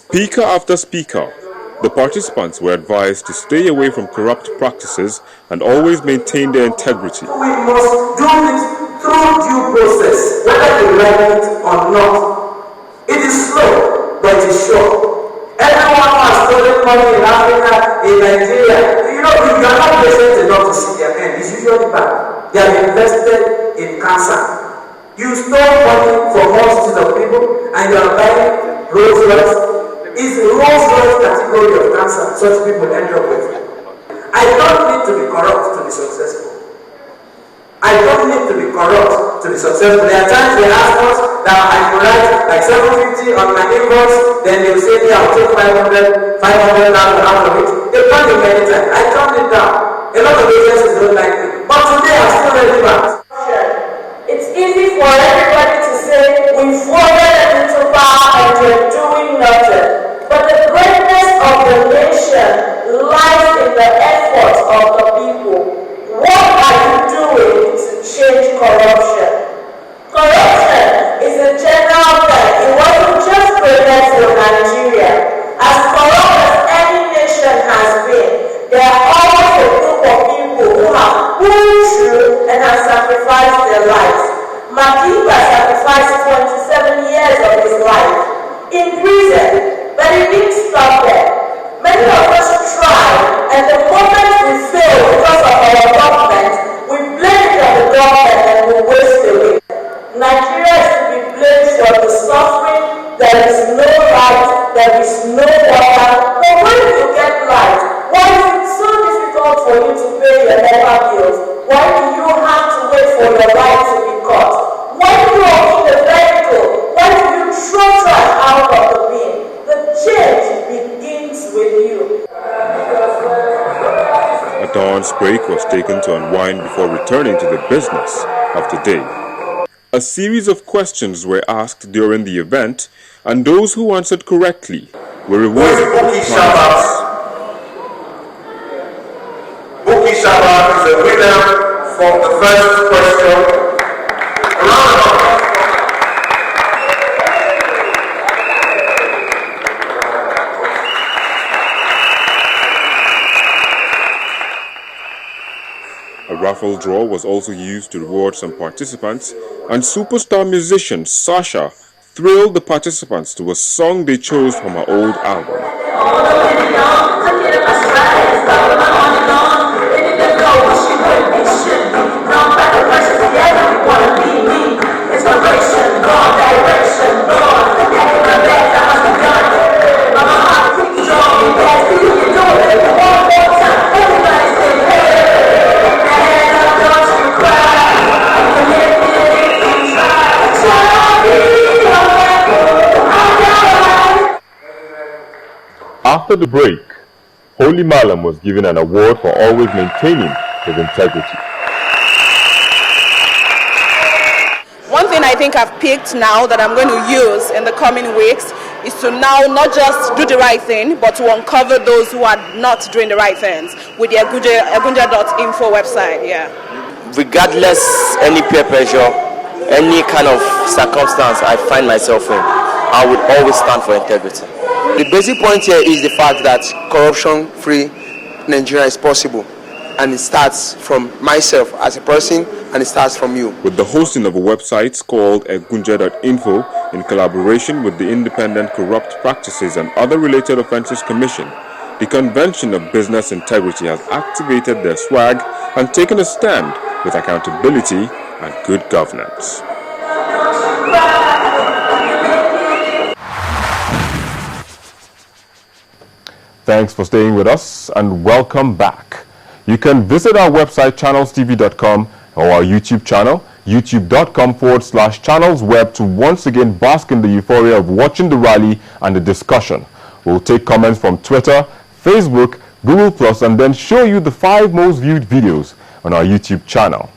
Speaker after speaker, the participants were advised to stay away from corrupt practices and always maintain their integrity. We must do it through due process, whether you like it or not. It is slow, but it is sure. Everyone who has stolen money in Africa, in Nigeria, if you are not patient enough to see their end, it's usually bad. They have invested in cancer. You stole money from multitudes of people and you are buying Rolls Royce. It's the Rolls Royce category of cancer such people end up with. I don't need to be corrupt to be successful. I don't need to be corrupt to be successful. There are times they ask us that I can write like 750 on my invoice, then they will say, yeah, I'll take 500,000 out of it. They've done it many times. I turned it down. A lot of agencies don't like it. But today I'm still relevant. It's easy for everybody to say we voted into power and we're doing nothing. But the greatness of the nation lies in the efforts of the people. What are you doing to change corruption? Corruption is a general term. It wasn't just created for Nigeria. As corrupt as any nation has been, there are always a group of people who have pulled through and have sacrificed their lives. Madiba sacrificed 27 years of his life in prison, but he didn't stop there. Many of us tried, and the moment we fail because of our government, we blame it on the government and we waste away. Nigeria is to be blamed for the suffering. There is no light, there is no water. But when you get light, why is it so difficult for you to pay your NEPA bills? Why do you have to wait for your light to be cut? Why do you open the vehicle? Why do you throw trash out of the bin? The change begins with you. A dawn's break was taken to unwind before returning to the business of the day. A series of questions were asked during the event, and those who answered correctly were rewarded with prizes. Buki Shaba is a winner from the first question. A raffle draw was also used to reward some participants, and superstar musician Sasha thrilled the participants to a song they chose from her old album. After the break, Holy Malam was given an award for always maintaining his integrity. One thing I think I've picked now that I'm going to use in the coming weeks is to now not just do the right thing, but to uncover those who are not doing the right things with the agunja.info website. Yeah. Regardless any peer pressure, any kind of circumstance I find myself in, I would always stand for integrity. The basic point here is the fact that corruption-free Nigeria is possible, and it starts from myself as a person, and it starts from you. With the hosting of a website called agunja.info in collaboration with the Independent Corrupt Practices and Other Related Offences Commission, the Convention of Business Integrity has activated their swag and taken a stand with accountability and good governance. Thanks for staying with us and welcome back. You can visit our website channelstv.com or our YouTube channel youtube.com/channelsweb to once again bask in the euphoria of watching the rally and the discussion. We'll take comments from Twitter, Facebook, Google+, and then show you the 5 most viewed videos on our YouTube channel.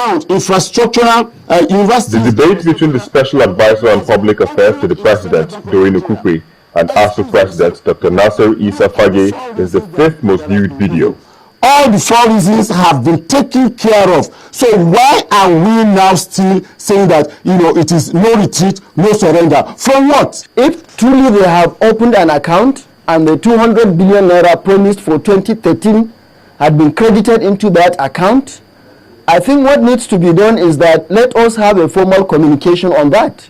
account infrastructural universities. The debate between the Special Advisor on Public Affairs to the President, Doreen Okupe, and ASU President, Dr. Nasser Isa Fage, is the 5th most viewed video. All the 4 reasons have been taken care of. So why are we now still saying that, it is no retreat, no surrender? From what? If truly they have opened an account and the 200 billion naira promised for 2013 had been credited into that account, I think what needs to be done is that let us have a formal communication on that.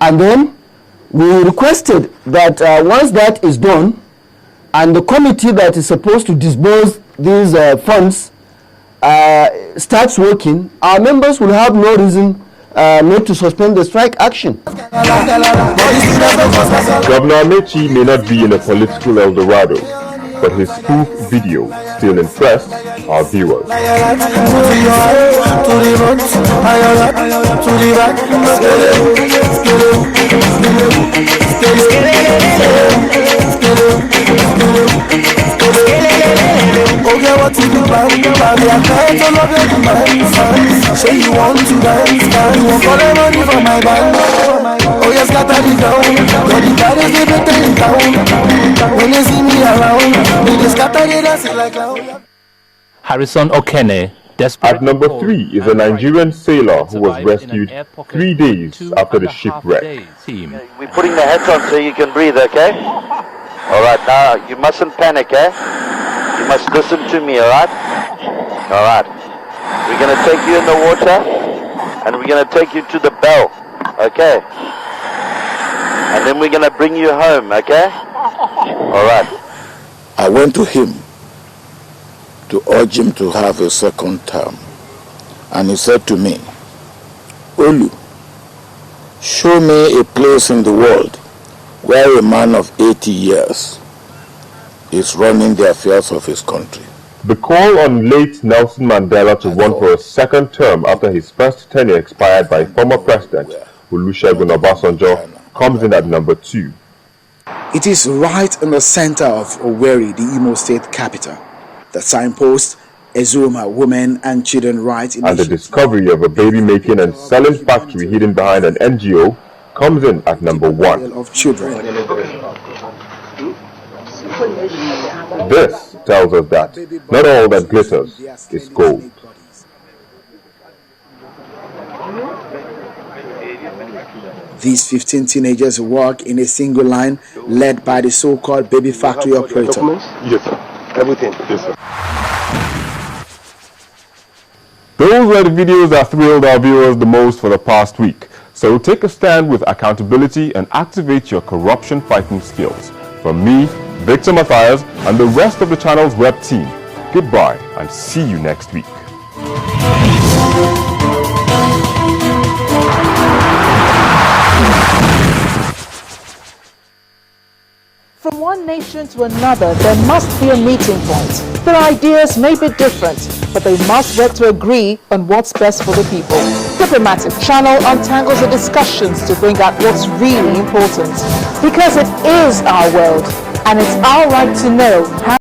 And then we requested that once that is done, and the committee that is supposed to disburse these funds starts working, our members will have no reason not to suspend the strike action. Governor Amechi may not be in a political El Dorado, but his spoof video still impressed our viewers. Say you want to dance, you want for the money from my band. Oh yes, got that down. Got the guys they better in town. When they see me around, they just got that dance like clown. Harrison Okene. At number 3 is a Nigerian sailor who was rescued 3 days after the shipwreck. We're putting the hats on so you can breathe, okay? Alright, now you mustn't panic, eh? You must listen to me, alright? Alright. We're going to take you in the water and we're going to take you to the bell, okay? And then we're going to bring you home, okay? Alright. I went to him to urge him to have a second term. And he said to me, Olu, show me a place in the world where a man of 80 years is running the affairs of his country. The call on late Nelson Mandela to run for a second term after his first tenure expired by former President Olusegun Obasanjo comes in at number 2. It is right in the center of Owerri, the Imo State capital. The signpost, Ezuma Women and Children Rights Initiative. And the discovery of a baby-making and selling factory hidden behind an NGO comes in at number 1. Of children. This tells us that not all that glitters is gold. These 15 teenagers work in a single line led by the so-called baby factory operator. Yes, sir. Everything. Yes, sir. Those were the videos that thrilled our viewers the most for the past week. So take a stand with accountability and activate your corruption-fighting skills. From me, Victor Matthias, and the rest of the channel's web team, goodbye and see you next week. From one nation to another, there must be a meeting point. Their ideas may be different, but they must work to agree on what's best for the people. Diplomatic Channel untangles the discussions to bring out what's really important. Because it is our world, and it's our right to know how